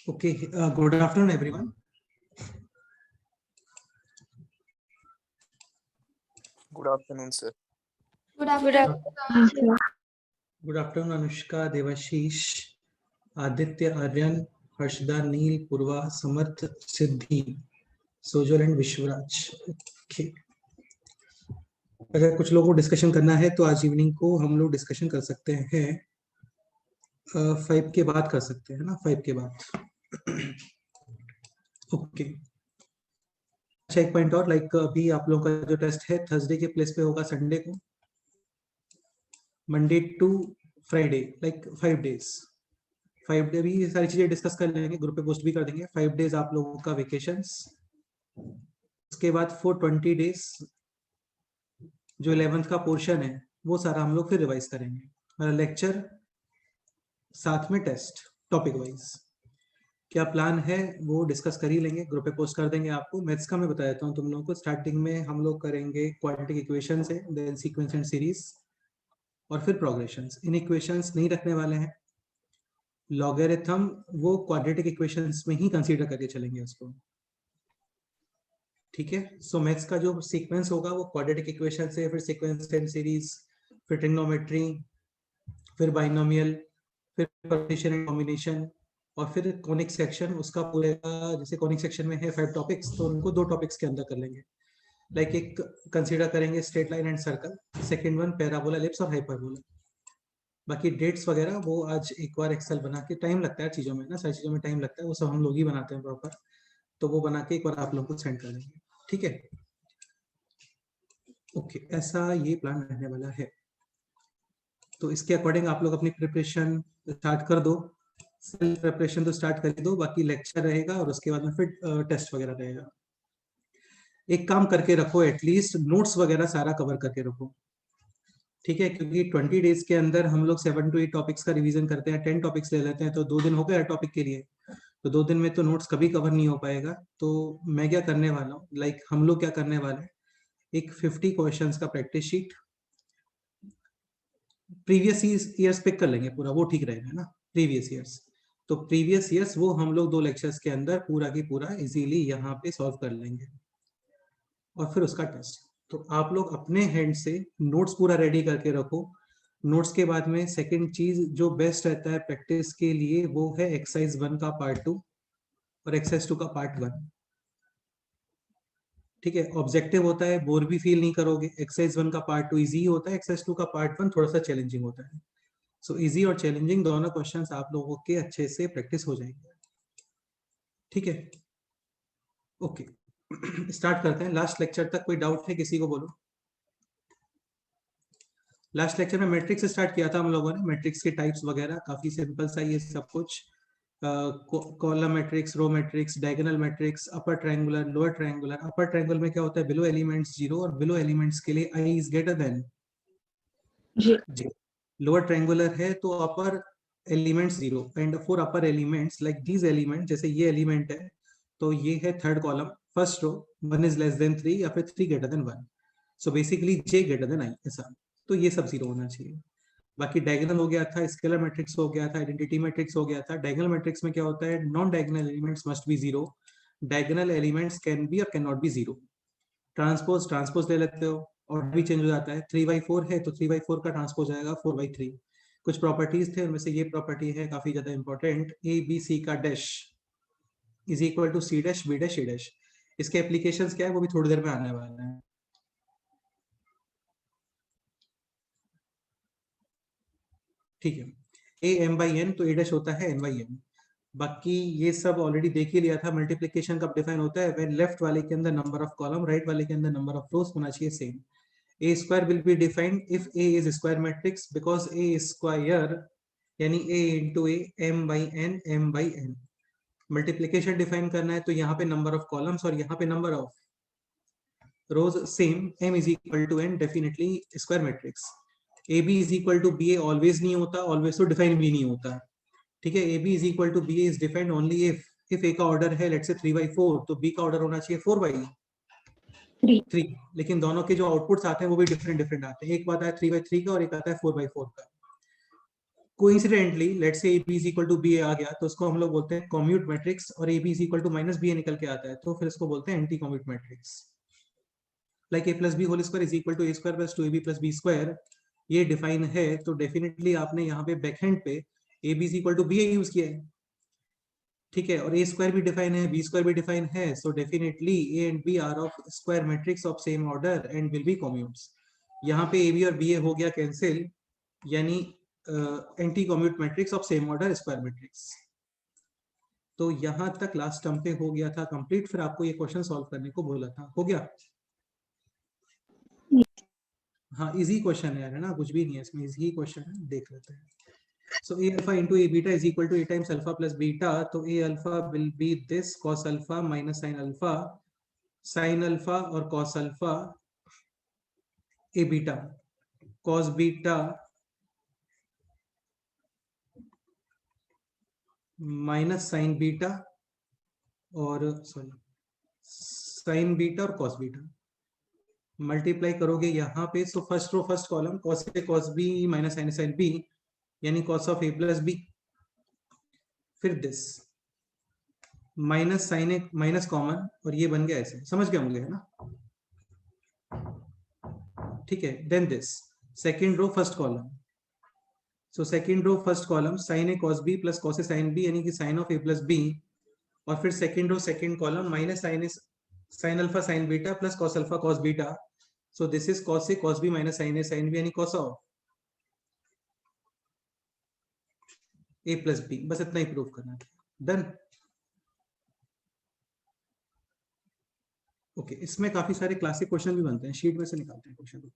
Okay, good afternoon, everyone. Good afternoon, sir. Good afternoon. Good afternoon, Anushka, Devashish, Aditya, Aryan, Harshda, Neil, Purva, Samarth, Siddhi, Sojal and Vishwaraj. Okay. अगर कुछ लोगों को discussion करना है तो आज evening को हम लोग डिस्कशन कर सकते हैं 5 के बाद कर सकते हैं ना 5 के बाद ओके अच्छा एक पॉइंट और लाइक अभी आप लोगों का जो टेस्ट है थर्सडे के प्लेस पे होगा संडे को Monday to Friday like 5 days 5 day भी ये सारी चीजें डिस्कस कर लेंगे ग्रुप पे पोस्ट भी कर देंगे 5 डेज आप लोगों का वेकेशंस उसके बाद 420 डेज जो 11th का पोर्शन है वो सारा हम लोग फिर रिवाइज करेंगे लेक्चर साथ में टेस्ट टॉपिक वाइज क्या प्लान है वो डिस्कस कर ही लेंगे ग्रुप पे पोस्ट कर देंगे आपको मैथ्स का मैं बता देता हूँ तुम लोगों को स्टार्टिंग में हम लोग करेंगे क्वाड्रेटिक इक्वेशन से देन सीक्वेंस एंड सीरीज और फिर प्रोग्रेशंस इन इक्वेशंस नहीं रखने वाले हैं लॉगरिथम वो क्वाड्रेटिक इक्वेशंस में ही कंसीडर करके चलेंगे उसको ठीक है सो मैथ्स का जो सीक्वेंस होगा वो क्वाड्रेटिक इक्वेशन से फिर सीक्वेंस एंड सीरीज फिर ट्रिग्नोमेट्री फिर बाइनोमियल फिर परम्यूटेशन एंड कॉम्बिनेशन और फिर कॉनिक सेक्शन उसका पूरे का जैसे कॉनिक सेक्शन में है 5 टॉपिक्स तो उनको 2 टॉपिक्स के अंदर कर लेंगे लाइक एक कंसीडर करेंगे straight line and circle second one parabola ellipse और हाइपरबोला बाकी डेट्स वगैरह वो आज एक बार एक्सेल बना के टाइम लगता है चीज़ों में ना सारी चीज़ों में टाइम लगता है वो सब हम लोग ही बनाते हैं प्रॉपर तो वो बना के एक बार आप लोगों को सेंड कर देंगे ठीक है ओके ऐसा ये प्लान रहने वाला है तो इसके अकॉर्डिंग आप लोग अपनी प्रिपरेशन स्टार्ट कर दो सेल्फ प्रिपरेशन तो स्टार्ट कर दो बाकी लेक्चर रहेगा और उसके बाद में फिर टेस्ट वगैरह रहेगा एक काम करके रखो एटलीस्ट नोट्स वगैरह सारा कवर करके रखो ठीक है क्योंकि 20 डेज के अंदर हम लोग 7 to 8 टॉपिक्स का रिवीजन करते हैं 10 टॉपिक्स ले लेते हैं तो 2 दिन हो गए हर टॉपिक के लिए तो 2 दिन में तो नोट्स कभी कवर नहीं हो पाएगा तो मैं क्या करने वाला हूँ लाइक हम लोग क्या करने वाले हैं एक 50 क्वेश्चंस का practice sheet previous years pick कर लेंगे पूरा वो ठीक रहेगा ना प्रीवियस ईयर्स तो प्रीवियस ईयर्स वो हम लोग 2 लेक्चर्स के अंदर पूरा की पूरा इजीली यहाँ पे सॉल्व कर लेंगे और फिर उसका टेस्ट तो आप लोग अपने हैंड से नोट्स पूरा रेडी करके रखो नोट्स के बाद में सेकंड चीज जो बेस्ट रहता है प्रैक्टिस के लिए वो है एक्सरसाइज 1 का पार्ट 2 और एक्सरसाइज 2 का पार्ट 1 ठीक है ऑब्जेक्टिव होता है बोर भी फील नहीं करोगे एक्सरसाइज 1 का पार्ट 2 इजी होता है एक्सरसाइज 2 का पार्ट 1 थोड़ा सा चैलेंजिंग होता है सो इजी और चैलेंजिंग दोनों क्वेश्चंस आप लोगों के अच्छे से प्रैक्टिस हो जाएंगे ठीक है ओके स्टार्ट करते हैं लास्ट लेक्चर तक कोई डाउट है किसी को बोलो लास्ट लेक्चर में मैट्रिक्स स्टार्ट किया था हम लोगों ने मैट्रिक्स के टाइप्स वगैरह काफी सिंपल सा ये सब कुछ column matrix row matrix diagonal matrix upper triangular lower triangular upper triangular में क्या होता है बिलो एलिमेंट्स 0 और बिलो एलिमेंट्स के लिए i is greater than j lower triangular है तो upper elements 0 and for upper elements like these element जैसे ये एलिमेंट है तो ये है third column first row 1 is less than 3 या फिर 3 greater than 1 so basically j greater than i ऐसा तो ये सब 0 होना चाहिए बाकी डायगोनल हो गया था स्केलर मैट्रिक्स हो गया था आइडेंटिटी मैट्रिक्स हो गया था डायगोनल मैट्रिक्स में क्या होता है non diagonal elements must be 0 diagonal elements can be और कैन नॉट बी 0 ट्रांसपोज ले लेते हो और भी चेंज हो जाता है 3/4 है तो 3/4 का ट्रांसपोज आएगा 4/3 कुछ प्रॉपर्टीज थे उनमें से ये प्रॉपर्टी है काफी ज्यादा इंपॉर्टेंट ए बी सी का dash is equal to C dash B dash A dash इसके एप्लीकेशंस क्या है वो भी थोड़ी देर में आने वाले हैं ठीक है ए एम बाई एन तो ए डैश होता है एन बाई एन बाकी ये सब ऑलरेडी देख ही लिया था मल्टीप्लिकेशन कब डिफाइन होता है व्हेन लेफ्ट वाले के अंदर नंबर ऑफ कॉलम राइट वाले के अंदर नंबर ऑफ रोज होना चाहिए same A square will be defined if A is square matrix because A square यानी A into A m by n multiplication define करना है तो यहाँ पे नंबर ऑफ कॉलम्स और यहाँ पे number of rows same m is equal to n definitely square matrix A B is equal to B A always नहीं होता ऑलवेज तो डिफाइन भी नहीं होता ठीक है A B is equal to B A is defined only if A का order है लेट्स से 3/4 तो बी का ऑर्डर होना चाहिए 4/3 लेकिन दोनों के जो आउटपुट्स आते हैं वो भी डिफरेंट आते हैं एक बात है 3/3 का और एक आता है 4/4 का coincidentally let's say AB is equal to B आ गया तो उसको हम लोग बोलते हैं कॉम्यूट मैट्रिक्स, और AB is equal to minus B निकल के आता है तो फिर इसको बोलते हैं anti commute matrix. Like a plus B whole square is equal to a square plus 2ab plus b square, ये डिफाइन है तो डेफिनेटली आपने यहाँ पे बैकहैंड पे ab is equal to B use किया है, ठीक है, और a स्क्वायर भी डिफाइन है, b स्क्वायर भी डिफाइन है, so definitely a and b are of square matrix of same order and will be commutes. यहाँ पे ab और ba हो गया कैंसिल, यानी anti commute matrix of same order square matrix. तो यहाँ तक लास्ट टर्म पे हो गया था कंप्लीट, फिर आपको ये क्वेश्चन सॉल्व करने को बोला था, हो गया? हाँ इजी क्वेश्चन है ना, कुछ भी नहीं है इसमें, इजी क्वेश्चन है, देख लेते हैं। So a alpha into a beta is equal to a times alpha plus beta. So a alpha will be this cos alpha minus sin alpha or cos alpha a beta, cos beta minus sin beta और sorry sin beta और cos beta multiply करोगे यहाँ पे, so first row first column cos a cos b minus sin b यानी cos of a plus b, फिर this minus sine A minus common और ये बन गया ऐसे, समझ गए होंगे है ना, ठीक है। Then this second row first column, so second row first column sin a cos b plus cos a sin b यानी कि sin of a plus b, और फिर second row second column minus sin alpha sin beta plus cos alpha cos beta, so this is cos a cos b minus sin a sin b यानी cos of a plus b, बस इतना ही prove करना है, done. Okay इसमें काफी सारे classic question भी बनते हैं, शीट में से निकालते हैं क्वेश्चन को।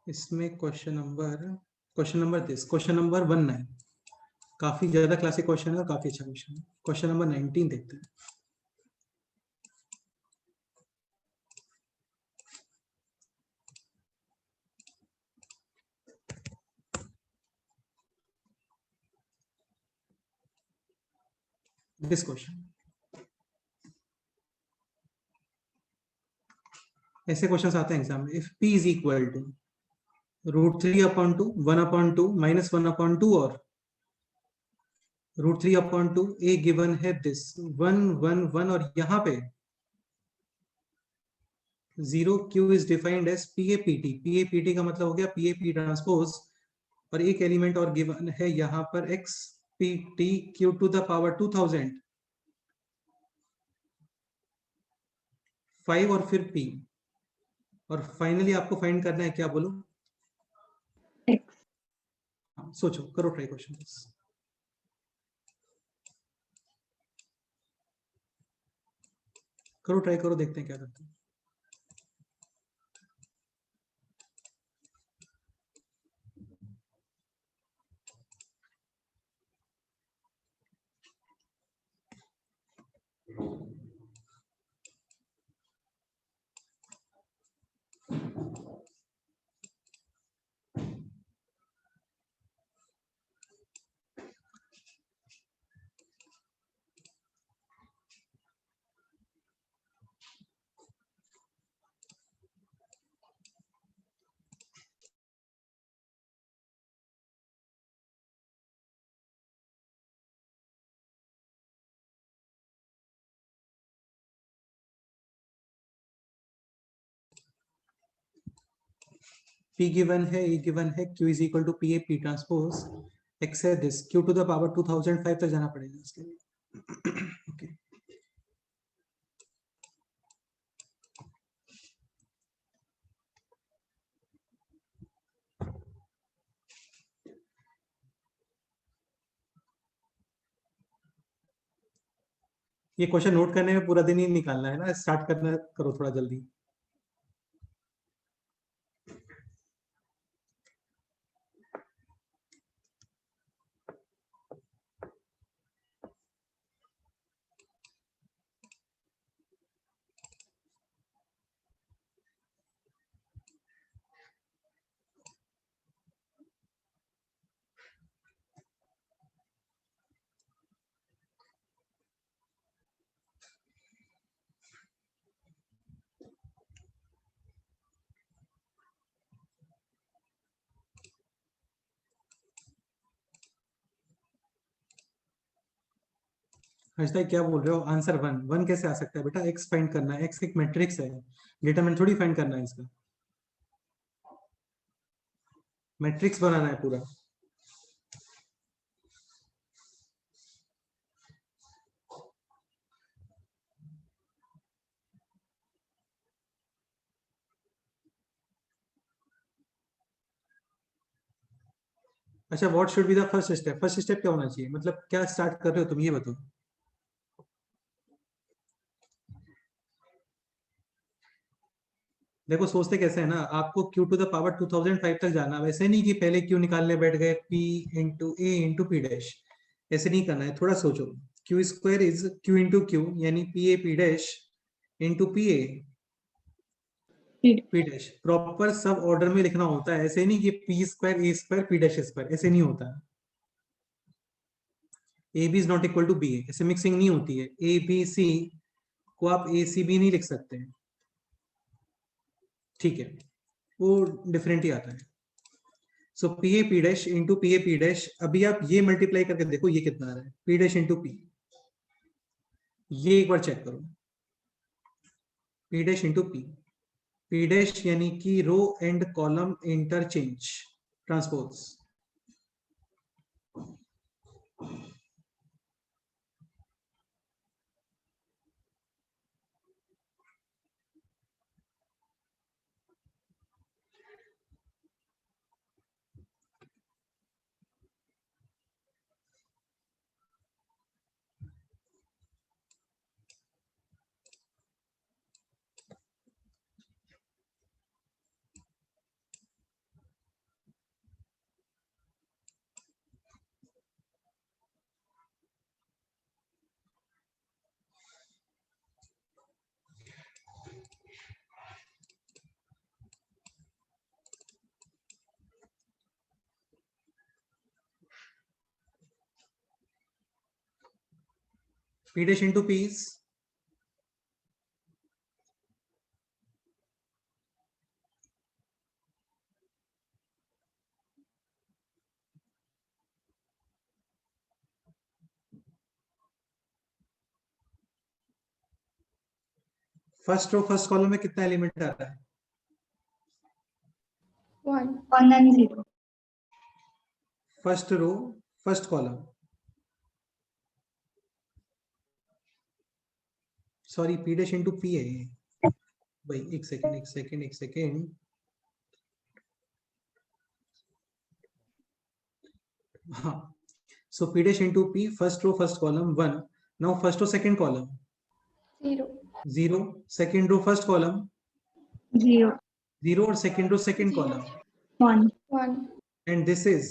इसमें क्वेश्चन नंबर 19 काफी ज्यादा क्लासिक क्वेश्चन है और काफी अच्छा क्वेश्चन है। क्वेश्चन नंबर 19 देखते हैं। दिस क्वेश्चन, ऐसे क्वेश्चंस आते हैं एग्जाम में। If p is equal to √3/2 1/2 -1/2 और √3/2 a गिवन है दिस 1 1 1 और यहाँ पे 0 q is defined as PAPT का मतलब हो गया PAP ट्रांसपोज, और एक एलिमेंट और गिवन है यहाँ पर XPT q to the power 2000 5 और फिर p, और फाइनली आपको फाइंड करना है क्या, बोलो सोचो, करो ट्राई क्वेश्चन, करो ट्राई करो, देखते हैं क्या करते हैं। P गिवन है, E गिवन है, Q is equal to PAP transpose, X है this Q to the power 2005 तक जाना पड़ेगा इसके लिए। ओके ये क्वेश्चन नोट करने में पूरा दिन ही निकालना है ना, स्टार्ट करना करो थोड़ा जल्दी। हर्षदा क्या बोल रहे हो? आंसर 1। 1 कैसे आ सकता है बेटा? एक्स फाइंड करना है, एक्स एक मैट्रिक्स है, डिटरमिनेंट थोड़ी फाइंड करना है इसका, मैट्रिक्स बनाना है पूरा। अच्छा, what should be the first step? First step क्या होना चाहिए, मतलब क्या स्टार्ट कर रहे हो तुम, ये बताओ। देखो सोचते कैसे है ना, आपको q टू द पावर 2005 तक जाना, वैसे नहीं कि पहले q निकालने बैठ गए p into a into p dash, ऐसे नहीं करना है, थोड़ा सोचो। q square is q into q, यानी p a p dash into p a p dash. Proper सब ऑर्डर में लिखना होता है, ऐसे नहीं कि p square a square p dash square, ऐसे नहीं होता है। A B is not equal to B, ऐसे मिक्सिंग नहीं होती है। ए बी सी को आप ए सी बी नहीं लिख सकते हैं, ठीक है, वो डिफरेंट ही आता है। So P A P dash into P A P dash, अभी आप ये मल्टीप्लाई करके देखो ये कितना आ रहा है, पी डैश इंटू पी, ये एक बार चेक करो, P dash into P, P dash यानी कि row and column interchange transpose. P dash into P is first row first column में कितना एलिमेंट आ रहा है? 1 and 0. First row first column, sorry P dash into P है ये भाई, एक सेकेंड। हाँ, so P dash into P, first row first column 1, now first row second column 0, second row first column 0. 0 और second row second column 1. and this is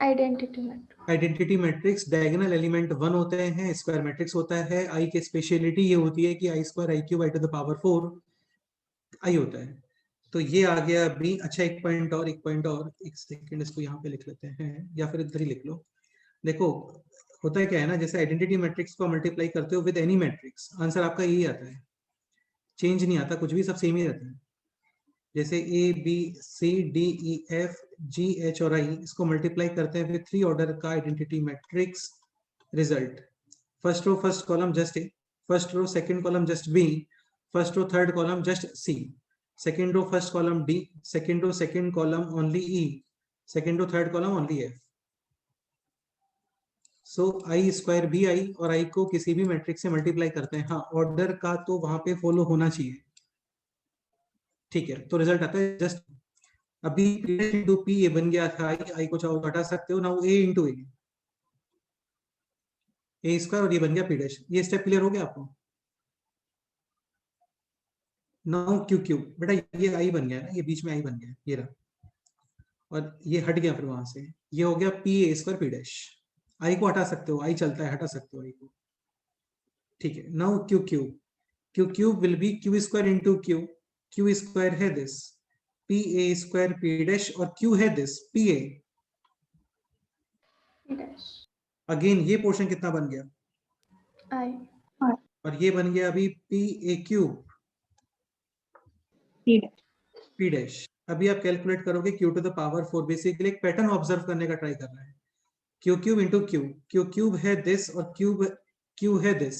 Identity matrix. Matrix. Diagonal element 1 होते हैं, square matrix होता है। आई की speciality ये होती है कि I square I cube I to the power 4 I होता है। तो ये आ गया अभी। अच्छा, एक पॉइंट और, एक सेकंड, इसको यहाँ पे लिख लेते हैं या फिर इधर ही लिख लो। देखो होता है क्या है ना, जैसे आइडेंटिटी मैट्रिक्स को मल्टीप्लाई करते हो विद एनी मैट्रिक्स, आंसर आपका यही आता है, चेंज नहीं आता कुछ भी, सब सेम ही रहता है। जैसे A B C D E F G H और आई, इसको मल्टीप्लाई करते हैं फिर 3 ऑर्डर का identity matrix result. First row first column just A, first row second column just B, first row third column just C, second row first column D, second row second column only E, second row third column only F. So I square भी I और आई को किसी भी matrix से multiply करते हैं, हाँ order का तो वहां पे फॉलो होना चाहिए, ठीक है। तो रिजल्ट आता है जस्ट अभी P इंटू पी ये बन गया था, आई को चाहो हटा सकते हो ना, ए इंटू ए, ए स्क्वायर और ये बन गया पी डैश। ये स्टेप क्लियर हो गया आपको? नाउ क्यू क्यू, बेटा ये आई बन गया ना, ये बीच में आई बन गया, ये रहा, और ये हट गया फिर वहां से, ये हो गया P A square P dash. I को हटा सकते हो, आई चलता है, हटा सकते हो आई को, ठीक है। Now Q Q, Q cube will be Q square into Q, Q square है this P A square P dash, और क्यू है दिस पी ए। अगेन ये पोर्शन कितना बन गया? I. और ये बन गया अभी P A cube P dash. अभी आप कैलकुलेट करोगे Q to the power 4, basically एक पैटर्न ऑब्जर्व करने का ट्राई कर रहा है। Q cube into Q, Q cube है दिस और क्यूब क्यू है this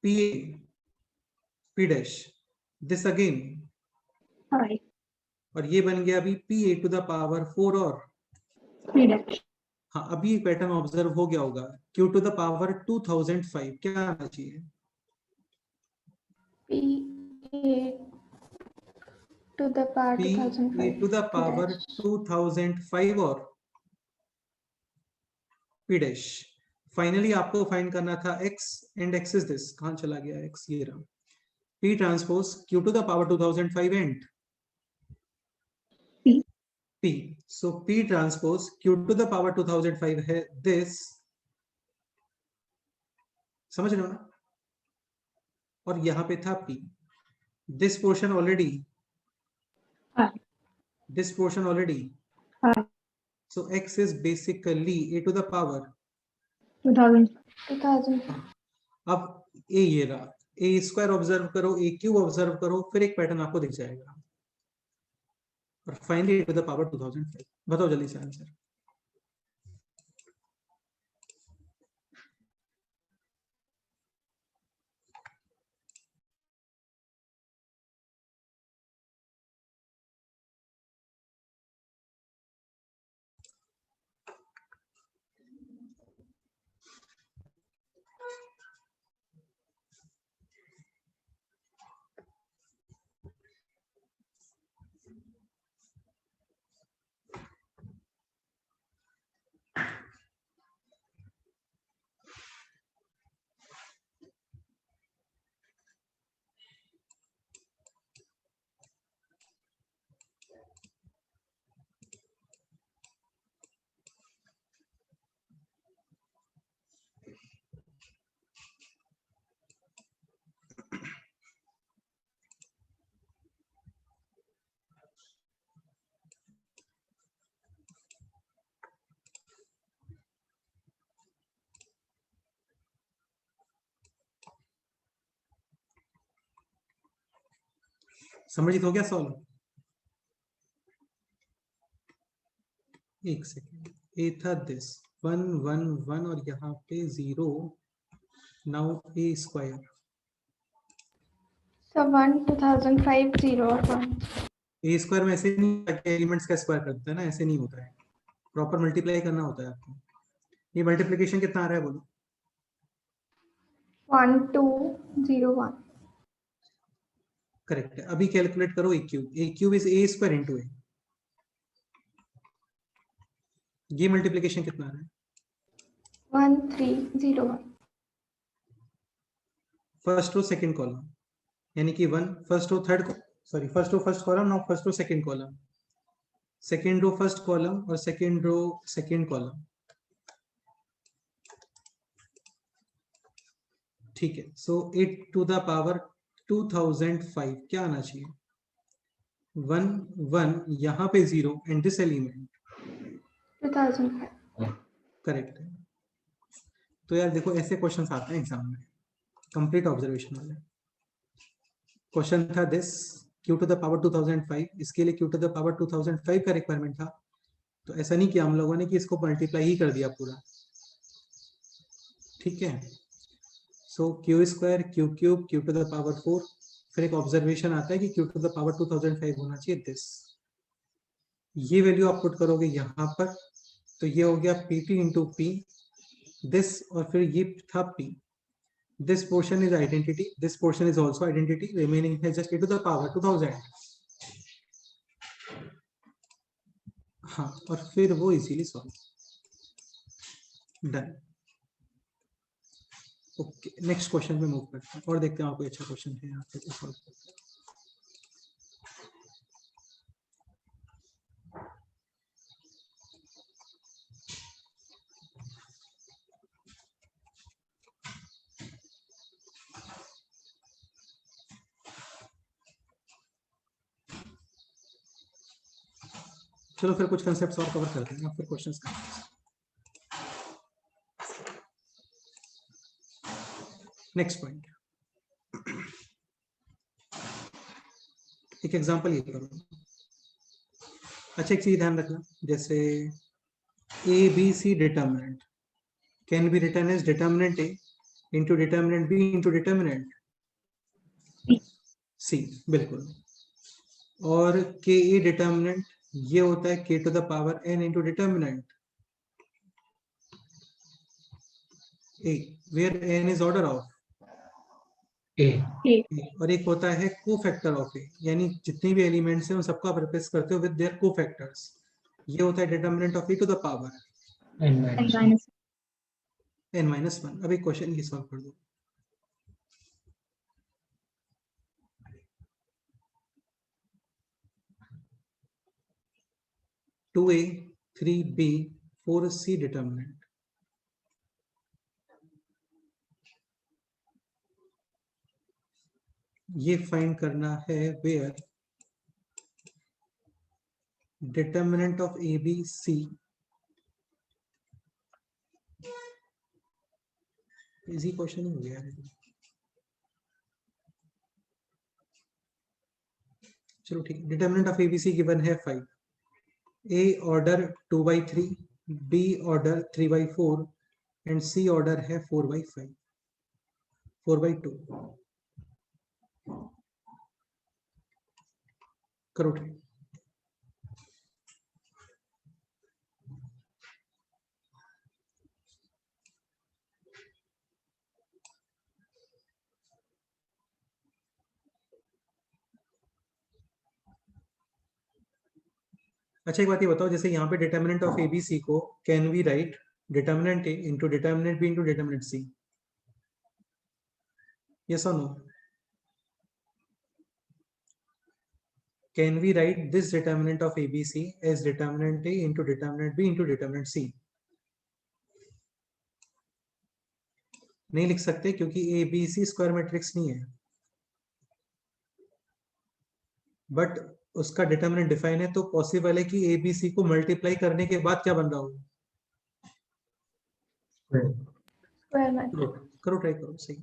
P A P dash, this again, और ये बन गया अभी P A to the power 4 और हाँ, अभी एक पैटर्न ऑब्जर्व हो गया होगा। क्यू टू द पावर 2005 क्या आना चाहिए? P A to the power P A 2005. To the power 2005 और पी डैश। फाइनली आपको फाइंड करना था x, and x is this, कहां चला गया x, ये रहा, p transpose q to the power 2005 and p, so p transpose q to the power 2005 है दिस, समझ रहे हो ना? और यहां पे था p, this portion already, this portion already, so x is basically a to the power 2000. अब a ये रहा, a स्क्वायर ऑब्जर्व करो, a क्यूब ऑब्जर्व करो, फिर एक पैटर्न आपको दिख जाएगा, और finally a to the power 2005। बताओ जल्दी से आंसर। समझित हो गया सॉल्व? एक सेकेंड, ए था दिस 1 1 1 और यहाँ पे 0, now A square, So 1 2005 0 or 1. A square में ऐसे नहीं होता कि एलिमेंट्स का स्क्वायर करते हैं ना, ऐसे नहीं होता है, प्रॉपर मल्टीप्लाई करना होता है आपको। ये मल्टीप्लिकेशन कितना आ रहा है बोलो? 1201. करेक्ट है। अभी कैलकुलेट करो A cube is A square into A, ये मल्टीप्लिकेशन कितना आ रहा है? 1301. फर्स्ट रो सेकंड कॉलम, यानी कि 1 first row third, sorry first row first column, now first row second column, second row first column और सेकंड रो सेकंड कॉलम, ठीक है। सो 8 टू द पावर 2005 क्या आना चाहिए? 1 1 यहाँ पे 0 एंड दिस एलिमेंट 2005. करेक्ट है। तो यार देखो ऐसे क्वेश्चंस आते हैं एग्जाम में, कंप्लीट ऑब्जर्वेशन वाले। क्वेश्चन था this q to the power 2005, इसके लिए q टू द पावर 2005 का रिक्वायरमेंट था, तो ऐसा नहीं किया हम लोगों ने कि इसको मल्टीप्लाई ही कर दिया पूरा, ठीक है। So Q square Q cube q to the power 4, फिर एक ऑब्जर्वेशन आता है कि q टू द पावर 2005 होना चाहिए दिस, ये वैल्यू आप पुट करोगे यहाँ पर, तो ये हो गया pt इंटू पी दिस, और फिर ये था p, this portion is identity, this portion is also identity, remaining है just a to the power 2000, हाँ, और फिर वो easily solve, done. Okay, next question पे मूव करते हैं और देखते हैं और कोई अच्छा क्वेश्चन है यहाँ पे तो solve करते हैं। चलो फिर कुछ कंसेप्ट्स और कवर करते हैं, फिर क्वेश्चंस करते हैं। नेक्स्ट पॉइंट, एक एग्जांपल ये करो। अच्छा, एक चीज ध्यान रखना, जैसे A B C determinant can be written as determinant A into determinant B into determinant C, बिल्कुल। और के ए डिटर्मिनेंट ये होता है k to the power n into determinant A, where n is order of A. और एक होता है cofactor of ए, यानी जितने भी एलिमेंट्स हैं उन सबको आप रिप्लेस करते हो विद देयर कोफैक्टर्स। ये होता है determinant of A to the power N minus n-1। अब एक क्वेश्चन ये सॉल्व कर दो। Two A 3b 4c determinant, ये फाइंड करना है where determinant of A B C, easy question हो गया है। चलो ठीक है, determinant of A B C given है 5, A order 2/3, B order 3/4 and C order है 4/5 4/2। करो ट्राई। अच्छा, एक बात ये बताओ, जैसे यहाँ पे determinant of A B C को can we write determinant A into determinant B into determinant C, yes और no? Can we write this determinant of ABC as determinant A into determinant B into determinant C? नहीं लिख सकते क्योंकि ABC square matrix नहीं है, but उसका determinant define है, तो पॉसिबल है कि ABC को मल्टीप्लाई करने के बाद क्या बन रहा हो। Square matrix. करो ट्राई करो, सही।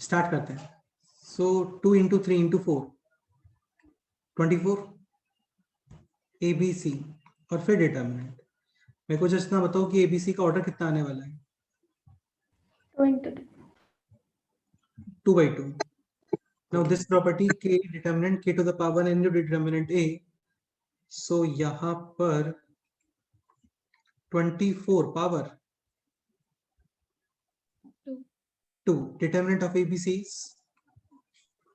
स्टार्ट करते हैं. सो 2 into 3 into 4 24 ABC और फिर डिटर्मिनेंट. मेरे को जस्ट ना बताओ कि ABC का ऑर्डर कितना आने वाला है. 2 into 2 by 2. Now this property k determinant k to the power n into determinant a. So यहाँ पर 24 power 2 determinant of ABC is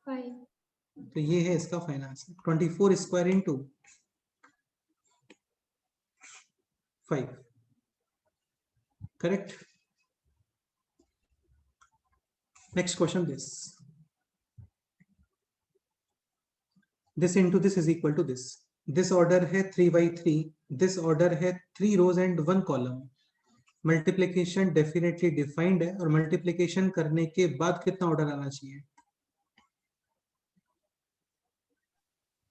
5. तो ये है इसका final answer. 24 square into 5. Correct. Next question. this into this is equal to this order है 3 by 3. this order है 3 rows and 1 column. Multiplication definitely defined है और मल्टीप्लीकेशन करने के बाद कितना ऑर्डर आना चाहिए.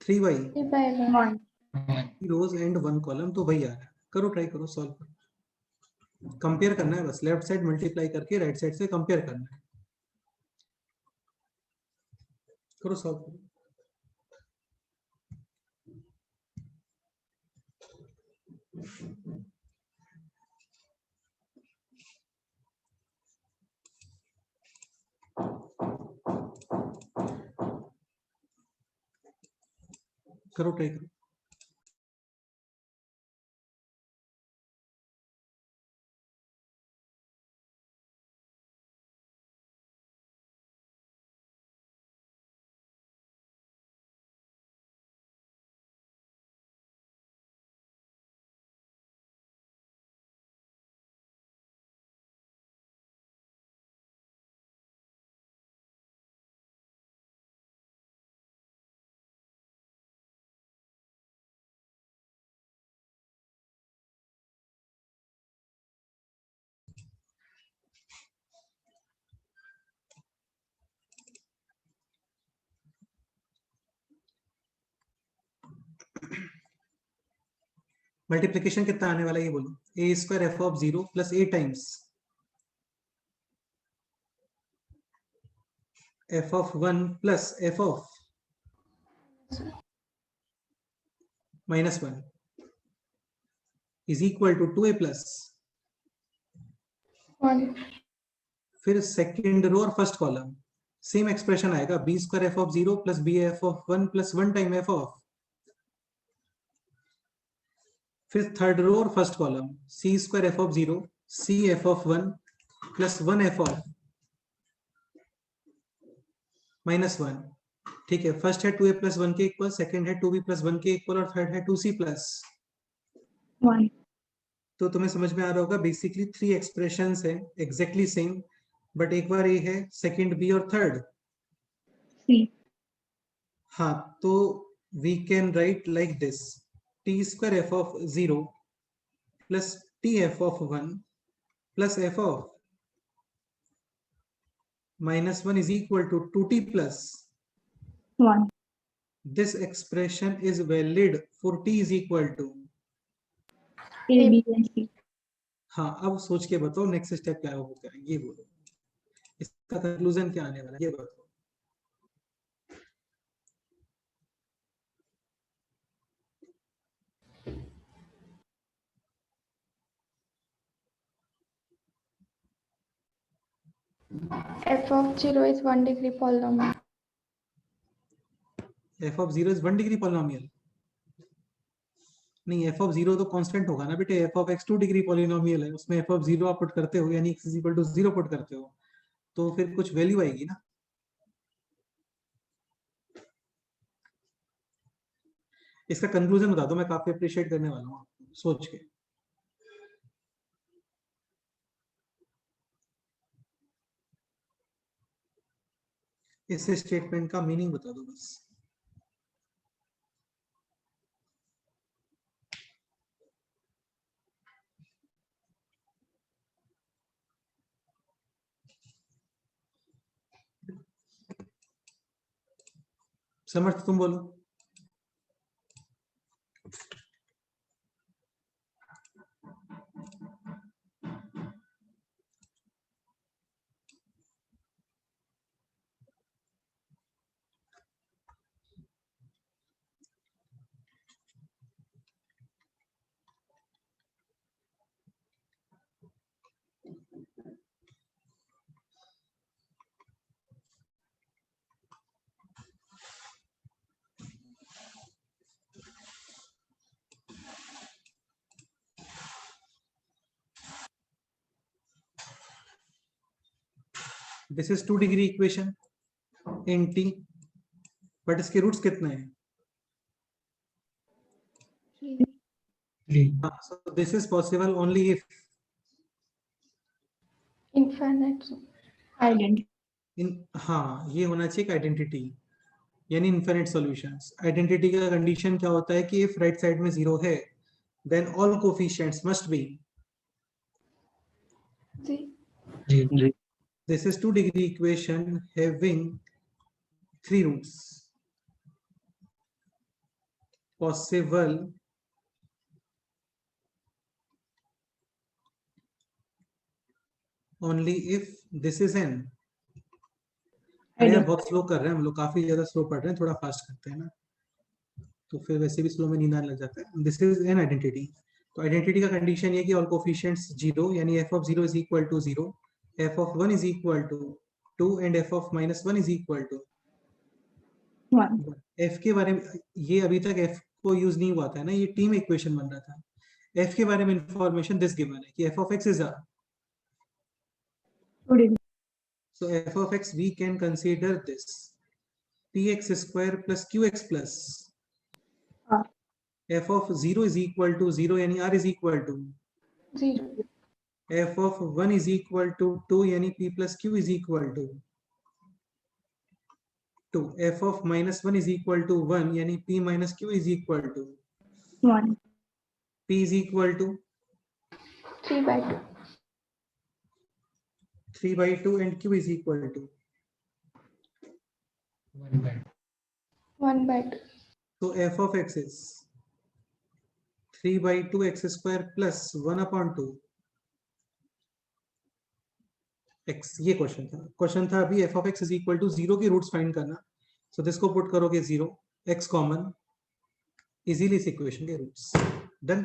3 by 3 by 1. 3 rows and 1 column. तो वही आ रहा है. करो, ट्राई करो, सॉल्व करो. कंपेयर करना है बस. लेफ्ट साइड मल्टीप्लाई करके राइट साइड से कंपेयर करना है. करो, सॉल्व करो. करो, ट्राई करो. मल्टीप्लीकेशन कितना आने वाला है ये बोलो. A square F of 0 plus A times F of 1 plus F of -1 is equal to 2a plus. 1. फिर सेकेंड रो और फर्स्ट कॉलम सेम एक्सप्रेशन आएगा. B square F of 0 plus B F of 1 plus 1 time F of. फिर third row और first column C square F of 0 C F of 1 plus 1 F of -1. ठीक है. First है 2a plus 1 के equal, second है 2b plus 1 के equal और third है 2c प्लस 1. तो तुम्हें समझ में आ रहा होगा. बेसिकली 3 एक्सप्रेशंस है एग्जैक्टली सेम, बट एक बार ये है सेकेंड बी और थर्ड C. हाँ. तो we can write like this. T square F of 0 plus T F of 1 plus F of -1 is equal to 2t plus 1. this expression is valid for t is equal to. A, B, and C. हाँ. अब सोच के बताओ next step क्या होगा. ये बोलो इसका कंक्लूजन क्या आने वाला है ये बताओ. F of 0 is 1 degree polynomial. f of 0 is 1 degree polynomial. नहीं, f of 0 तो कांस्टेंट होगा ना बेटे. f of x 2 degree polynomial है. उसमें f of 0 आप पुट करते हो यानी x is equal to 0 put करते हो तो फिर कुछ वैल्यू आएगी ना. इसका कंक्लूजन बता दो. मैं काफी अप्रिशिएट करने वाला हूँ आपको सोच के. इस स्टेटमेंट का मीनिंग बता दो बस. समर्थ तुम बोलो. This is 2 degree equation in T, but इसके रूट्स कितने हैं? So this is possible only if Infinite. Identity. हाँ ये होना चाहिए आइडेंटिटी, यानी इनफिनिट सॉल्यूशंस। आइडेंटिटी का कंडीशन क्या होता है कि इफ राइट साइड में 0 है then all coefficients must be G. This is 2 degree equation having 3 roots, possible only if this is n। अरे यार बहुत स्लो कर रहे हैं हम लोग, काफी ज्यादा स्लो पढ़ रहे हैं, थोड़ा फास्ट करते हैं ना, तो फिर वैसे भी स्लो में नींद आने लग जाता है। This is an identity. तो आइडेंटिटी का कंडीशन ये कि ऑल कोफिशिएंट्स 0, यानी f of 0 is equal to 0, f of 1 is equal to 2 and f of minus 1 is equal to 1. f के बारे में ये अभी तक f को यूज नहीं हुआ था ना, ये टीम इक्वेशन बन रहा था। f के बारे में इंफॉर्मेशन दिस गिवन है कि f of x is a, 2 degree. so f of x we can consider this px square plus qx plus R. f of 0 is equal to 0 यानी r is equal to 0. f of 1 is equal to 2 यानी p plus q is equal to 2, f of minus 1 is equal to 1 यानी p minus q is equal to 1. p is equal to 3 by 2. 3 by 2 and q is equal to 1 by 2. so f of x is 3 by 2 x square plus 1 upon 2 x। ये question था अभी f of x is equal to 0 के roots find करना। So this को put करोगे 0, x common, easily इस equation के roots done.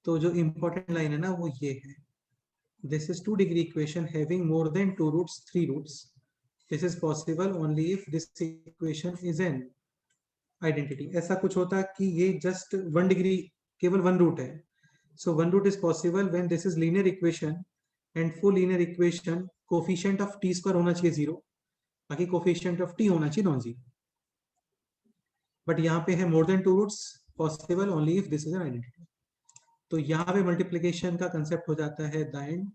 तो जो इंपॉर्टेंट लाइन है ना वो ये है, this is 2 degree equation having more than 2 roots 3 roots, this is possible only if this equation is an identity. ऐसा कुछ होता है कि ये जस्ट 1 डिग्री केवल 1 रूट है, so 1 root is possible when this is linear equation and for linear equation coefficient of T square होना चाहिए 0, बाकी कोफिशिएंट ऑफ टी होना चाहिए नॉन जीरो। बट यहाँ पे है more than 2 roots, possible only if this is an identity. तो यहाँ पे मल्टीप्लिकेशन का कंसेप्ट हो जाता है दाइन,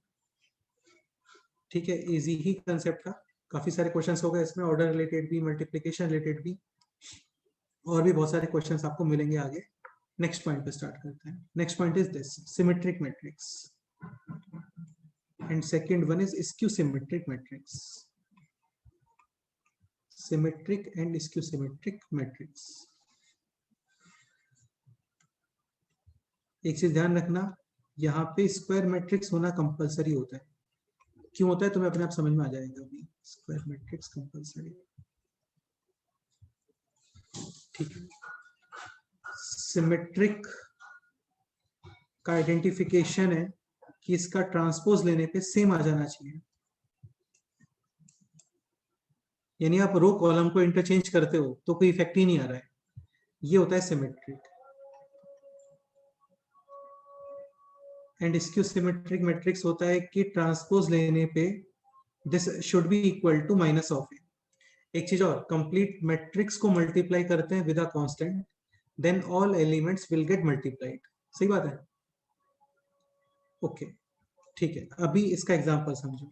ठीक है, इजी ही कंसेप्ट था। काफी सारे क्वेश्चंस हो गए इसमें, ऑर्डर रिलेटेड भी, मल्टीप्लिकेशन रिलेटेड भी, और भी बहुत सारे क्वेश्चंस आपको मिलेंगे आगे। नेक्स्ट पॉइंट पे स्टार्ट करते हैं। Next point is this symmetric matrix and second one is skew symmetric matrix. Symmetric and skew symmetric matrix. एक चीज ध्यान रखना, यहाँ पे स्क्वायर मैट्रिक्स होना कंपलसरी होता है। क्यों होता है तुम्हें अपने आप समझ में आ जाएगा अभी। स्क्वायर मैट्रिक्स कंपलसरी, ठीक है। सिमेट्रिक का आइडेंटिफिकेशन है कि इसका ट्रांसपोज लेने पे सेम आ जाना चाहिए, यानी आप रो कॉलम को इंटरचेंज करते हो तो कोई इफेक्ट ही नहीं आ रहा है, ये होता है symmetric. And skew symmetric matrix होता है कि ट्रांसपोज लेने पे this should be equal to minus of A. एक चीज और, कंप्लीट मैट्रिक्स को मल्टीप्लाई करते हैं with a constant, then all elements will get multiplied. सही बात है, ओके ठीक है। अभी इसका एग्जांपल समझो,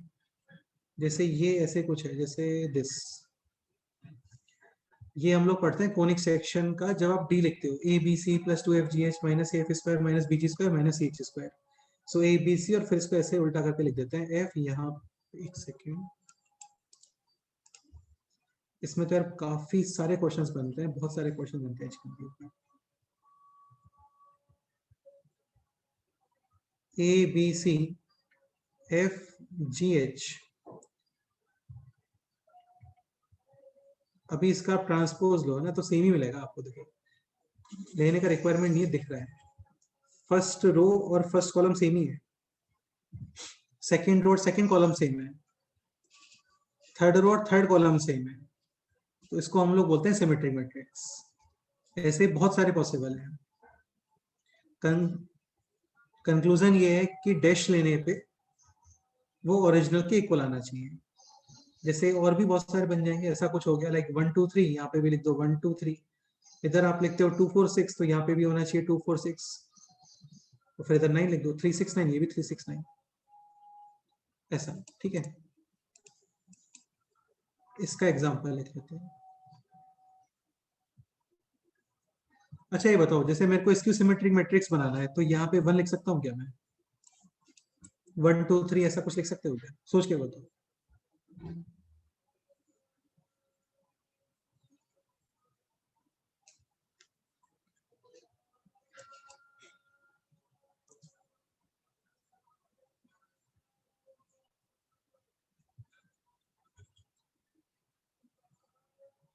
जैसे ये ऐसे कुछ है, जैसे दिस, ये हम लोग पढ़ते हैं कोनिक सेक्शन का, जब आप डी लिखते हो A B C plus 2fgh minus F square minus BG square minus H square. So A B C और फिर इसको ऐसे उल्टा करके लिख देते हैं एफ। यहाँ एक सेकेंड, इसमें तो यार काफी सारे क्वेश्चंस बनते हैं, बहुत सारे क्वेश्चन बनते हैं computer. A B C F G H, अभी इसका आप ट्रांसपोज लो ना तो सेम ही मिलेगा आपको। देखो लेने का रिक्वायरमेंट नहीं है, दिख रहा है, फर्स्ट रो और फर्स्ट कॉलम सेम ही है, सेकंड रो और सेकंड कॉलम सेम है, थर्ड रो और थर्ड कॉलम सेम है, तो इसको हम लोग बोलते हैं सिमेट्रिक मैट्रिक्स। ऐसे बहुत सारे पॉसिबल हैं। कंक्लूजन ये है कि डैश लेने पे वो ओरिजिनल के इक्वल आना चाहिए। जैसे और भी बहुत सारे बन जाएंगे, ऐसा कुछ हो गया लाइक 1 2 3, यहाँ पे भी लिख दो 1 2 3। इधर आप लिखते हो 2 4 6, तो यहाँ पे भी होना चाहिए 2 4 6। तो फिर इधर 9 लिख दो 3 6 9, ये भी 3 6 9 ऐसा। ठीक है, इसका एग्जांपल लिख लेते हैं। अच्छा ये बताओ, जैसे मेरे को स्क्यू सिमेट्रिक मैट्रिक्स बनाना है, तो यहाँ पे 1 लिख सकता हूँ क्या मैं? 1 2 3 ऐसा कुछ लिख सकते हो क्या? सोच के बताओ।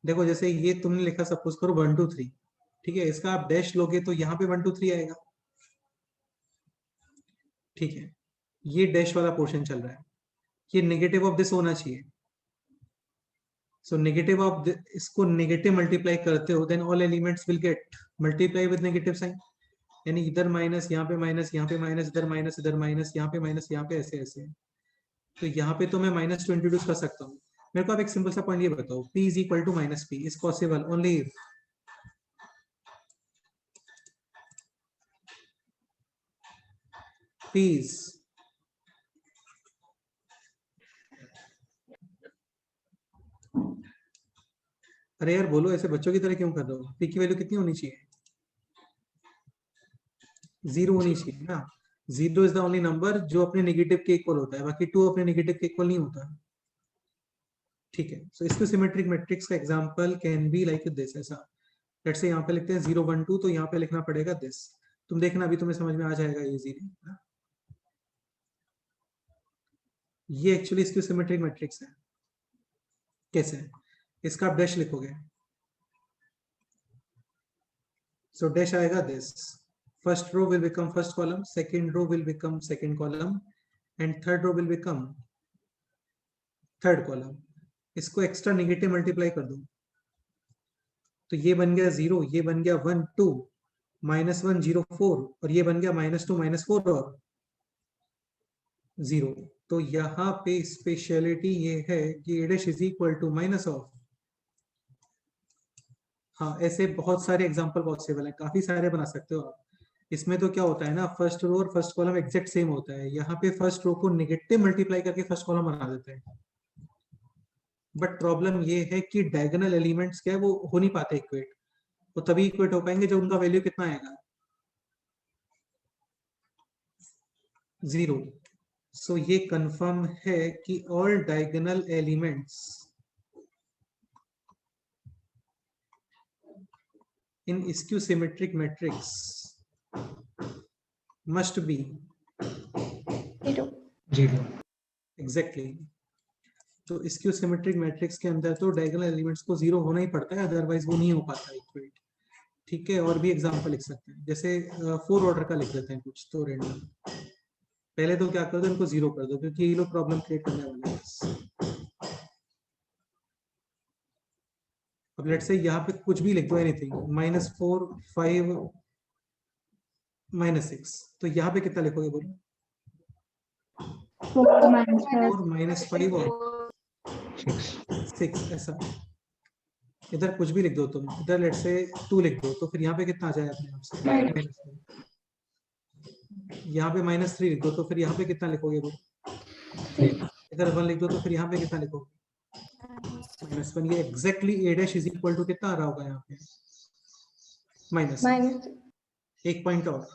देखो जैसे ये तुमने लिखा, सपोज करो 1 2 3, ठीक है, इसका आप डैश लोगे तो यहाँ पे 1 2 3 आएगा। ठीक है, ये डैश वाला पोर्शन चल रहा है, ये नेगेटिव ऑफ दिस होना चाहिए। सो नेगेटिव ऑफ इसको नेगेटिव मल्टीप्लाई करते हो, then all elements will get multiply with negative sign, यानी इधर माइनस, यहाँ पे माइनस, यहाँ पे माइनस, इधर माइनस, इधर माइनस, यहाँ पे माइनस, यहाँ पे ऐसे ऐसे। तो यहाँ पे तो मैं माइनस टू इंट्रोड्यूस कर सकता हूँ। मेरे को आप एक सिंपल सा पॉइंट ये बताओ, p is equal to minus P is possible only if p is अरे यार बोलो, ऐसे बच्चों की तरह क्यों कर रहे हो? p की वैल्यू कितनी होनी चाहिए? 0 होनी चाहिए ना। 0 इज द ओनली नंबर जो अपने नेगेटिव के इक्वल होता है, बाकी 2 अपने नेगेटिव के इक्वल नहीं होता। ठीक है, सो इसको सिमेट्रिक मैट्रिक्स का example can be like this, ऐसा। लेट्स से यहाँ पे लिखते हैं 0 1 2, तो यहाँ पे लिखना पड़ेगा दिस। तुम देखना अभी तुम्हें समझ में आ जाएगा इजीली। ये एक्चुअली इसकी सिमेट्रिक मैट्रिक्स है। कैसे? इसका आप डैश लिखोगे, सो डैश आएगा this. First row will become first column, second row will become second column, and third row will become third column. इसको एक्स्ट्रा नेगेटिव मल्टीप्लाई कर दो, तो ये बन गया 0, ये बन गया 1 2, -1 0 4, और ये बन गया -2 -4 और 0। तो यहाँ पे स्पेशलिटी ये है कि a dash is equal to minus of. हाँ, ऐसे बहुत सारे एग्जांपल पॉसिबल है, काफी सारे बना सकते हो आप। इसमें तो क्या होता है ना, फर्स्ट रो और फर्स्ट कॉलम एग्जैक्ट सेम होता है। यहाँ पे फर्स्ट रो को नेगेटिव मल्टीप्लाई करके फर्स्ट कॉलम बना देते हैं। बट प्रॉब्लम ये है कि डायगोनल एलिमेंट्स क्या है, वो हो नहीं पाते इक्वेट। वो तभी इक्वेट हो पाएंगे जब उनका वैल्यू कितना आएगा, 0। सो ये कंफर्म है कि all diagonal elements in skew symmetric matrix must be 0. Exactly. तो स्क्यू सिमेट्रिक मैट्रिक्स के अंदर तो डायगोनल एलिमेंट्स को 0 होना ही पड़ता है, अदरवाइज वो नहीं हो पाता इक्वेट। ठीक है, और भी एग्जांपल लिख सकते हैं, जैसे 4 ऑर्डर का लिख देते हैं कुछ तो रेंडम। पहले तो क्या कर दो, इनको 0 कर दो, क्योंकि ये लोग प्रॉब्लम क्रिएट करने वाले हैं। अब लेट्स से यहाँ पे कुछ भी लिख दो, एनीथिंग, -4 5 -6, तो यहाँ पे कितना लिखोगे बोलो? 4 minus 5. 4 -5 और 6 ऐसा। इधर कुछ भी लिख दो तुम, इधर लेट्स से 2 लिख दो, तो फिर यहाँ पे कितना आ जाएगा अपने आप से? यहाँ पे -3 लिख दो, तो फिर यहाँ पे कितना लिखोगे बोलो? इधर 1 लिख दो, तो फिर यहाँ पे कितना लिखोगे? -1। ये exactly a dash is equal to कितना आ रहा होगा यहाँ पे? Minus. एक पॉइंट और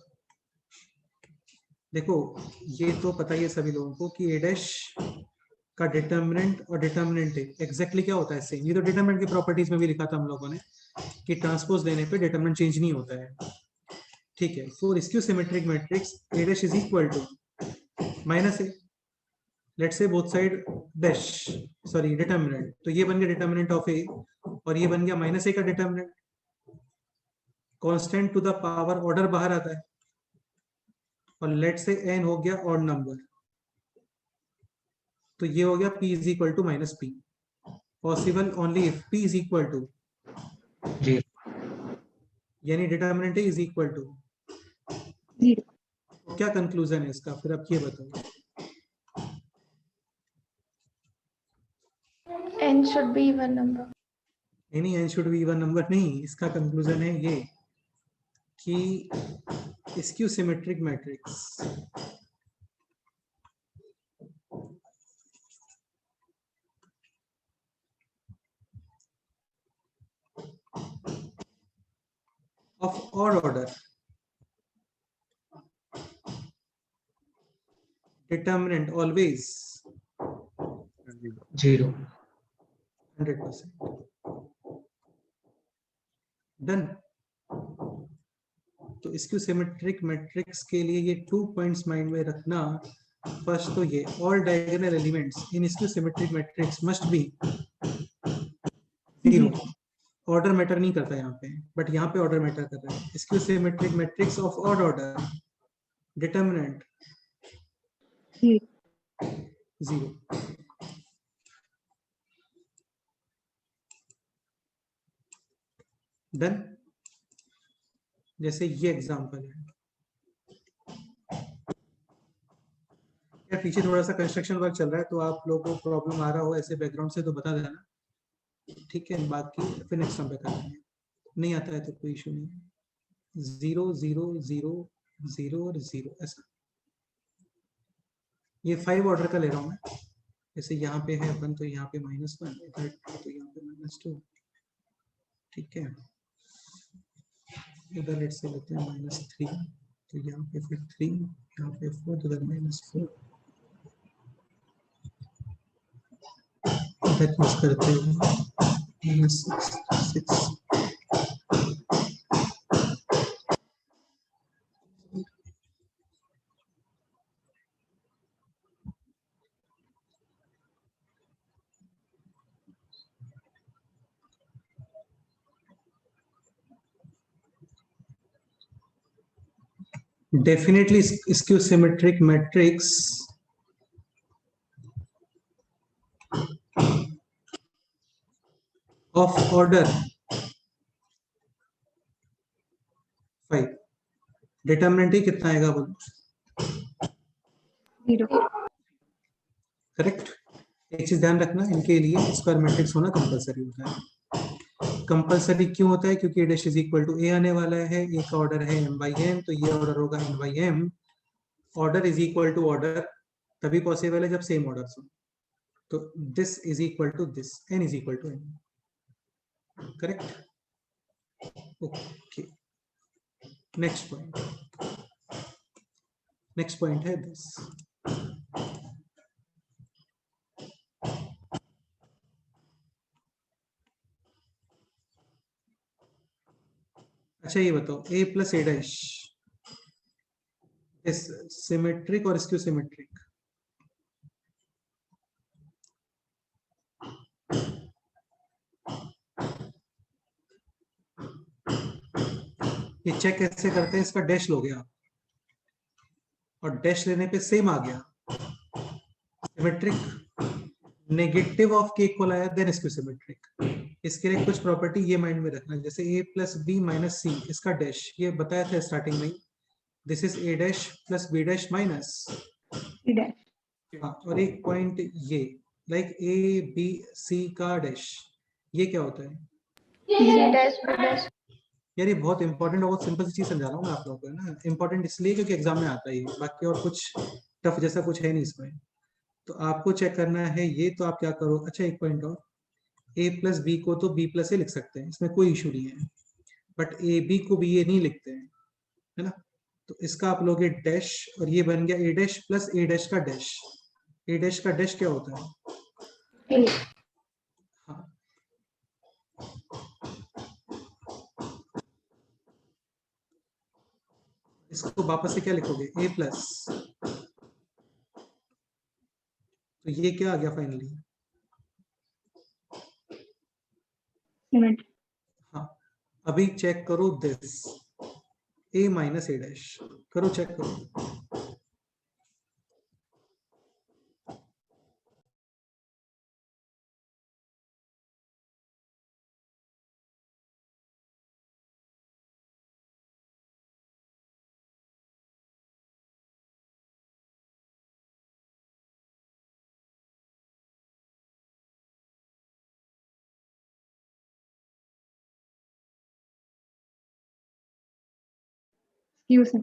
देखो, ये तो पता ही है सभी लोगों को कि a डैश का डिटर्मिनेंट और डिटर्मिनेंट एग्जैक्टली क्या होता है, सेम। ये तो डिटर्मिनेंट की प्रॉपर्टीज में भी लिखा था हम लोगों ने कि ट्रांसपोज देने पे डिटर्मिनेंट चेंज नहीं होता है। ठीक है, for skew symmetric matrix a dash is equal to -a, let's say both side dash, sorry determinant, तो ये बन गया डिटर्मिनेंट ऑफ a, और ये बन गया -a का determinant. Constant to the power order बाहर आता है, और लेट से n हो गया ऑड नंबर, तो ये हो गया p is equal to -p। Possible only if p is equal to 0, यानी डिटर्मिनेंट इज इक्वल टू 0. क्या कंक्लूजन है इसका? फिर आप ये बताओ। should be even number. नहीं n should be even number नहीं, इसका कंक्लूजन है ये कि skew symmetric matrix of odd order determinant always 0. 100%. Done. तो स्क्यू सिमेट्रिक मैट्रिक्स के लिए ये 2 पॉइंट्स माइंड में रखना. फर्स्ट तो ये all diagonal elements in skew symmetric matrix must be 0. Order matter नहीं करता यहाँ पे, बट यहाँ पे ऑर्डर मैटर कर रहा है. Skew symmetric matrix of odd order determinant 0. Done. जैसे ये एग्जांपल है यार, पीछे थोड़ा सा कंस्ट्रक्शन वर्क चल रहा है, तो आप लोगों को प्रॉब्लम आ रहा हो ऐसे बैकग्राउंड से तो बता देना, ठीक है. बाकी फिर नेक्स्ट टाइम पे कर लेंगे. नहीं आता है तो कोई इशू नहीं है. 0 0 0 0 और 0 ऐसा. ये 5 ऑर्डर का ले रहा हूँ मैं. जैसे यहाँ पे है 1 तो यहाँ पे -1, इधर तो यहाँ पे -2, ठीक है. इधर लेट्स से लेते हैं -3, तो यहाँ पे फिर 3, यहाँ पे 4, तो इधर -4. इधर यूज करते हैं -6. Definitely skew symmetric matrix of order 5. Determinant ही कितना आएगा बोलो? 0. करेक्ट. एक चीज ध्यान रखना, इनके लिए स्क्वायर मैट्रिक्स होना कंपलसरी होता है. कंपलसरी क्यों होता है? क्योंकि a dash is equal to a आने वाला है. a का ऑर्डर है m/n, तो ये ऑर्डर होगा n/m. Order is equal to order तभी पॉसिबल है जब सेम ऑर्डर हो. तो this is equal to this, n is equal to n. Correct. Okay. Next point है दिस. अच्छा ये बताओ, a plus a dash symmetric और स्क्यू सिमेट्रिक? ये चेक कैसे करते हैं? इसका डैश लोगे आप और डैश लेने पे सेम आ गया, सिमेट्रिक. नेगेटिव ऑफ के इक्वल आया देन स्क्यू सिमेट्रिक. इसके लिए कुछ प्रॉपर्टी ये माइंड में रखना, जैसे a प्लस बी माइनस सी, इसका डैश ये बताया था स्टार्टिंग में. This is a dash plus b dash minus C dash. और एक पॉइंट ये लाइक a b c का डैश, ये क्या होता है? C dash B dash. यार ये बहुत इंपॉर्टेंट और बहुत सिंपल सी चीज समझा रहा हूँ मैं आप लोगों को, है ना. इंपॉर्टेंट इसलिए क्योंकि एग्जाम में आता है ये, बाकी और कुछ टफ जैसा कुछ है नहीं इसमें. तो आपको चेक करना है ये, तो आप क्या करो. अच्छा एक पॉइंट और, a प्लस बी को तो b प्लस ए लिख सकते हैं, इसमें कोई इशू नहीं है. बट ए बी को बी ए नहीं लिखते हैं, है ना. तो इसका आप लोगे डैश और ये बन गया a dash plus a dash का डैश. a डैश का डैश क्या होता है? A. हाँ. इसको वापस से क्या लिखोगे? a प्लस, तो ये क्या आ गया फाइनली? Symmetry. हाँ. अभी चेक करो this a minus a dash, करो चेक करो. Skew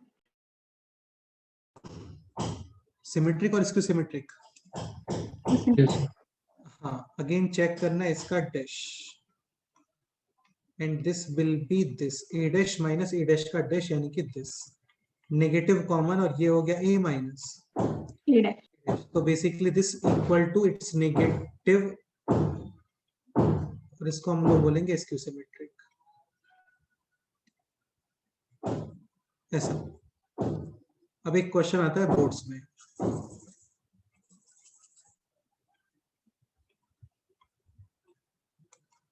सिमेट्रिक और स्क्यू सिमेट्रिक। symmetric. हाँ, अगेन चेक करना है इसका dash, and this will be this a dash minus a dash का डैश, यानी कि दिस नेगेटिव कॉमन, और ये हो गया a माइनस, A dash. तो basically this equal to its negative, और इसको हम लोग बोलेंगे स्क्यू सिमेट्रिक, ऐसा। अब एक क्वेश्चन आता है बोर्ड्स में,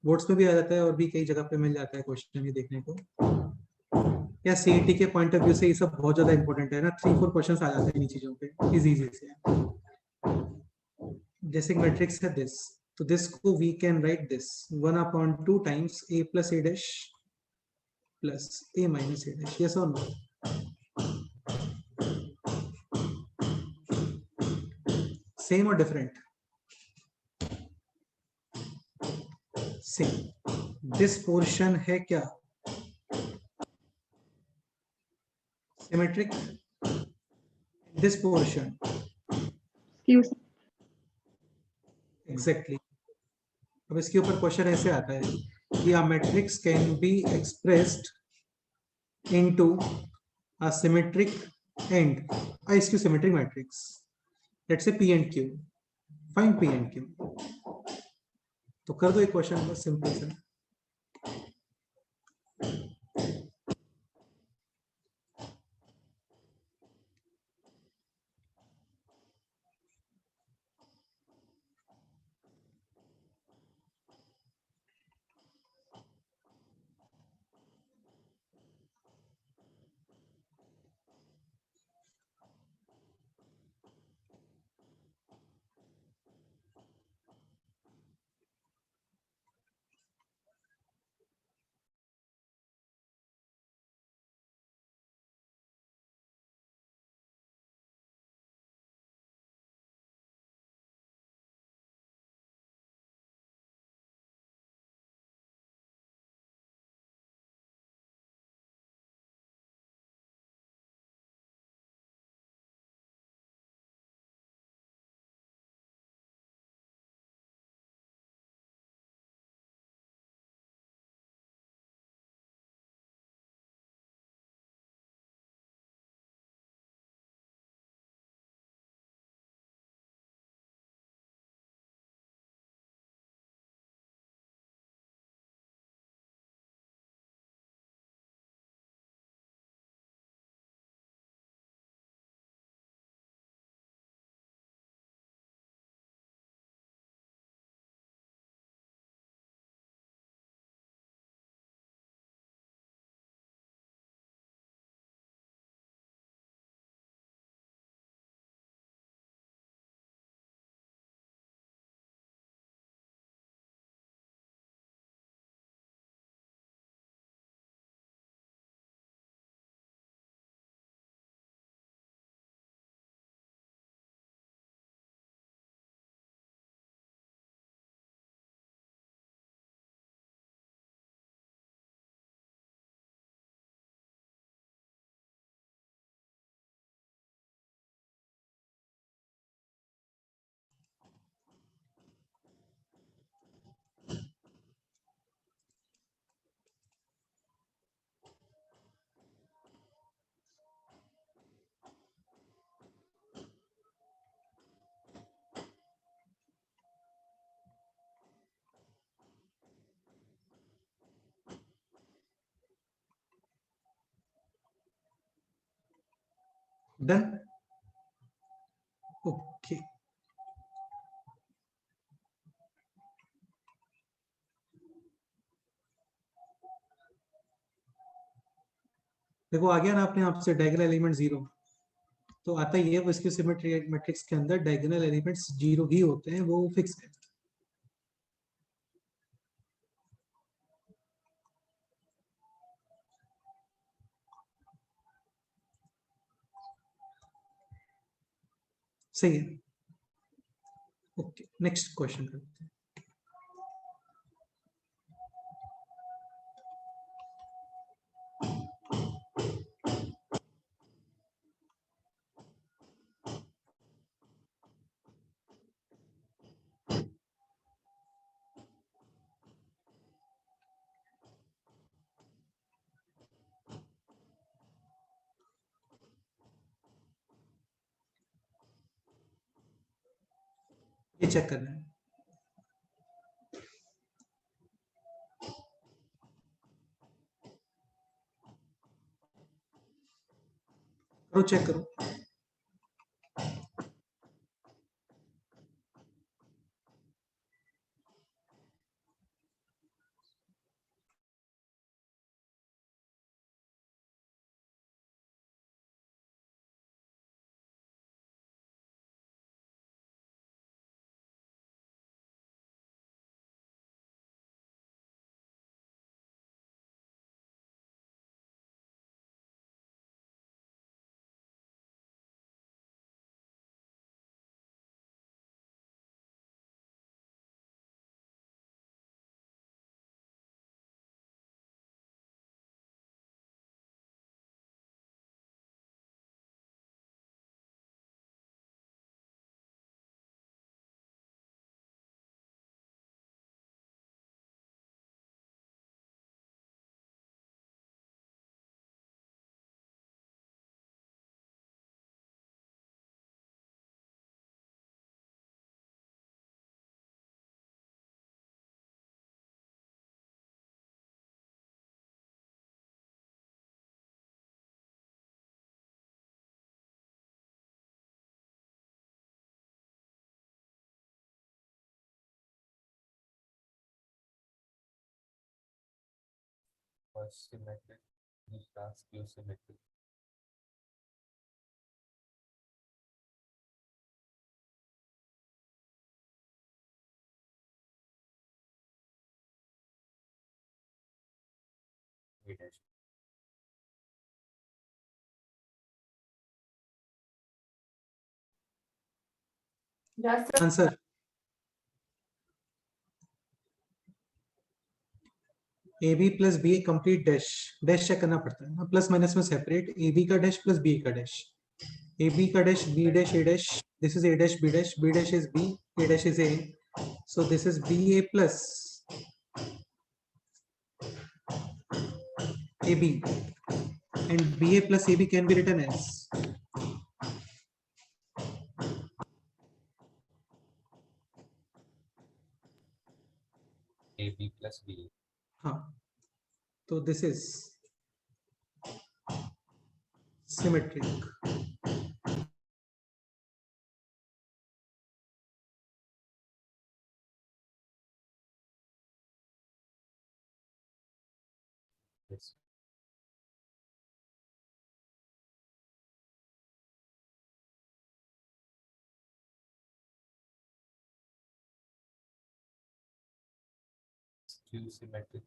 बोर्ड्स में भी आ जाता है और भी कई जगह पे मिल जाता है क्वेश्चन ये देखने को। या सीईटी के पॉइंट ऑफ व्यू से ये सब बहुत ज्यादा इंपॉर्टेंट है ना, 3-4 क्वेश्चंस आ जाते हैं इन चीजों पे इजी से। जैसे मैट्रिक्स है दिस, तो दिस को we can write this 1/2 times a plus a dash plus a minus a dash, yes और नो? सेम और डिफरेंट? सेम। दिस पोर्शन है क्या symmetric? This portion Skew exactly. अब इसके ऊपर क्वेश्चन ऐसे आता है कि a matrix can be expressed into a symmetric and a skew-symmetric matrix. Let's say P and Q. Find P and Q. तो कर दो एक क्वेश्चन बस सिंपल सा। डन? ओके। देखो आ गया ना अपने आप से डायगोनल एलिमेंट 0, तो आता ही है वो इसके सिमेट्री मैट्रिक्स के अंदर डायगोनल एलिमेंट्स 0 ही होते हैं, वो फिक्स है। सही है। ओके, नेक्स्ट क्वेश्चन करते हैं। ये चेक करना है। करो, चेक करो। Symmetric, skew symmetric. A dash. Answer A B plus B complete dash, dash check करना पड़ता है ना, प्लस माइनस में सेपरेट ए बी का डैश प्लस बी का डैश, ए बी का dash B dash A dash, this is A dash B dash is B, A dash is A, so this is b a plus a b, and b a plus a b can be written as AB plus B. हाँ, तो this is symmetric. Yes. Skew symmetric.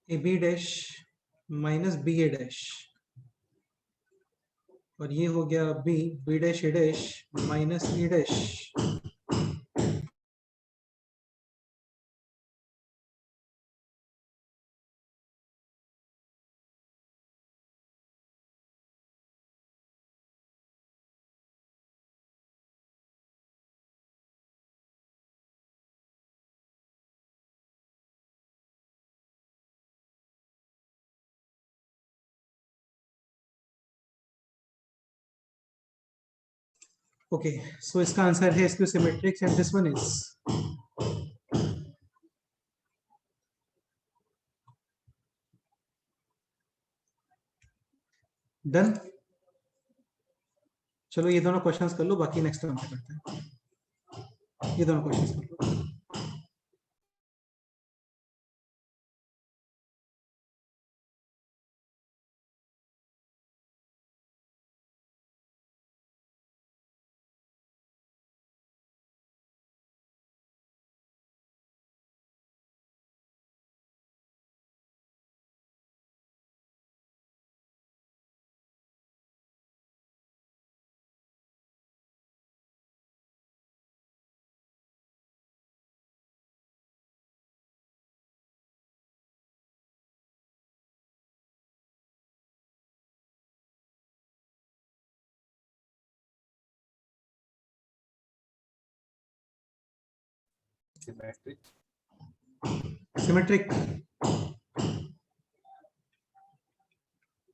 A B dash minus B A dash, और ये हो गया B B dash A dash minus A dash okay, so इसका answer है skew symmetrics and this one is done. चलो ये दोनों questions कर लो, बाकी नेक्स्ट टाइम करते हैं। ये दोनों क्वेश्चंस कर लो। Symmetric. सिमेट्रिक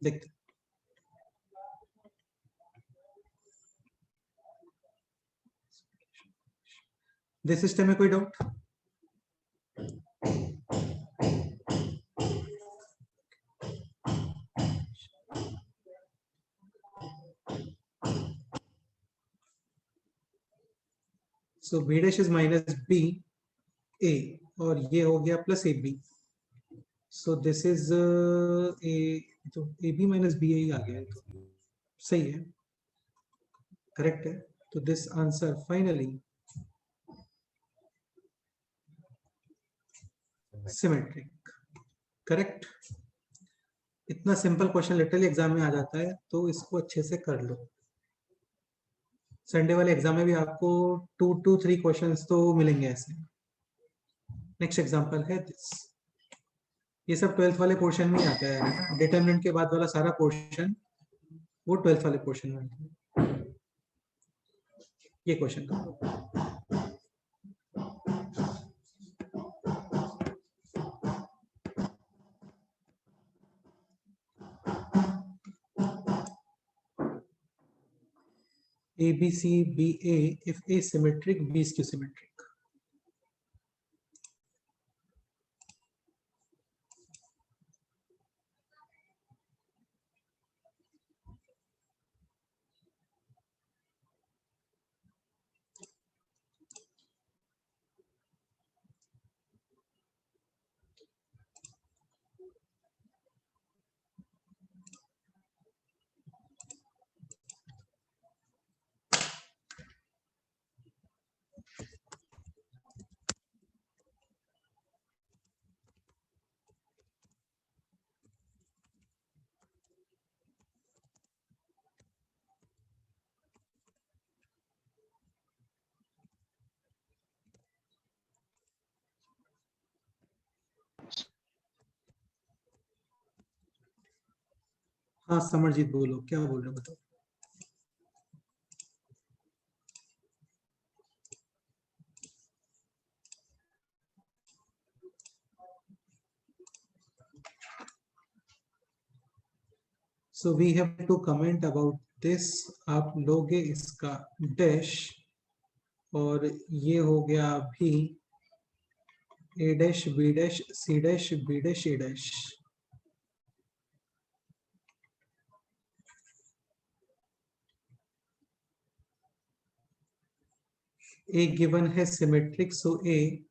देखते। दिस सिस्टम में कोई डाउट? So B dash is minus B A और ये हो गया plus A B. So this is A, तो A B minus B A आ गया, तो सही है, करेक्ट है। तो this answer finally symmetric, correct. इतना सिंपल क्वेश्चन लिटरली एग्जाम में आ जाता है, तो इसको अच्छे से कर लो। संडे वाले एग्जाम में भी आपको 2 to 3 क्वेश्चंस तो मिलेंगे ऐसे। नेक्स्ट एग्जांपल है दिस। ये सब 12th वाले पोर्शन में ही आता है, डिटरमिनेंट के बाद वाला सारा पोर्शन वो 12th वाले पोर्शन में आता है। ये क्वेश्चन करो। A B C B A if A symmetric, B is skew symmetric. हाँ समरजीत बोलो, क्या बोल रहे हो बताओ। So we have to comment about this। आप लोगे इसका डैश और ये हो गया भी A dash B dash C dash B dash A dash. A given है symmetric, so A.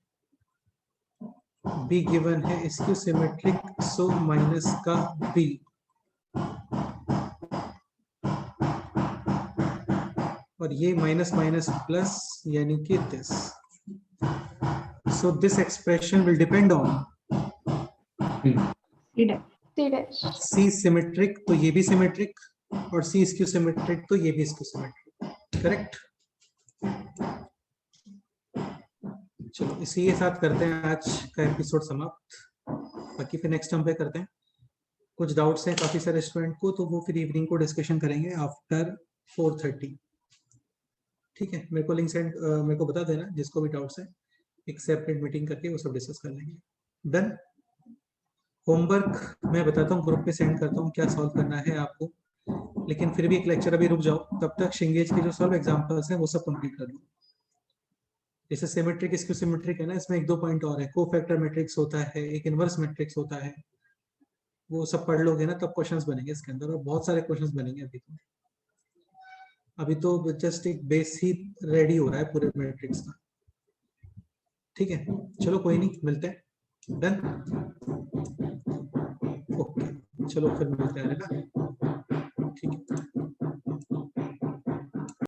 B given है स्क्यू सिमेट्रिक, सो माइनस का बी। और ये माइनस माइनस प्लस यानी कि this. So this expression will depend on C dash. C dash. C symmetric, तो ये भी सिमेट्रिक, और सी स्क्यू सिमेट्रिक, तो ये भी स्क्यू सिमेट्रिक, करेक्ट। चलो इसी के साथ करते हैं आज का एपिसोड समाप्त। बाकी फिर नेक्स्ट टाइम पे करते हैं। कुछ डाउट्स हैं काफी सारे स्टूडेंट को, तो वो फिर इवनिंग को डिस्कशन करेंगे आफ्टर 4:30। ठीक है, मेरे को लिंक सेंड मेरे को बता देना जिसको भी डाउट्स है, एक सेपरेट मीटिंग करके वो सब डिस्कस कर लेंगे। डन। होमवर्क मैं बताता हूँ, ग्रुप पे सेंड करता हूँ क्या सॉल्व करना है आपको। लेकिन फिर भी एक लेक्चर अभी रुक जाओ, तब तक शिंगेज के जो सॉल्व एग्जांपल्स हैं वो सब कंप्लीट कर लो। जैसे सिमेट्रिक स्क्यू सिमेट्रिक है ना, इसमें एक दो पॉइंट और है, कोफैक्टर मैट्रिक्स होता है, एक इनवर्स मैट्रिक्स होता है, वो सब पढ़ लोगे ना तब क्वेश्चंस बनेंगे इसके अंदर, और बहुत सारे क्वेश्चंस बनेंगे। अभी तो जस्ट एक बेस ही रेडी हो रहा है पूरे मैट्रिक्स का। ठीक है, चलो कोई नहीं, मिलते हैं। डन, ओके, चलो फिर मिलते हैं ना। ठीक है।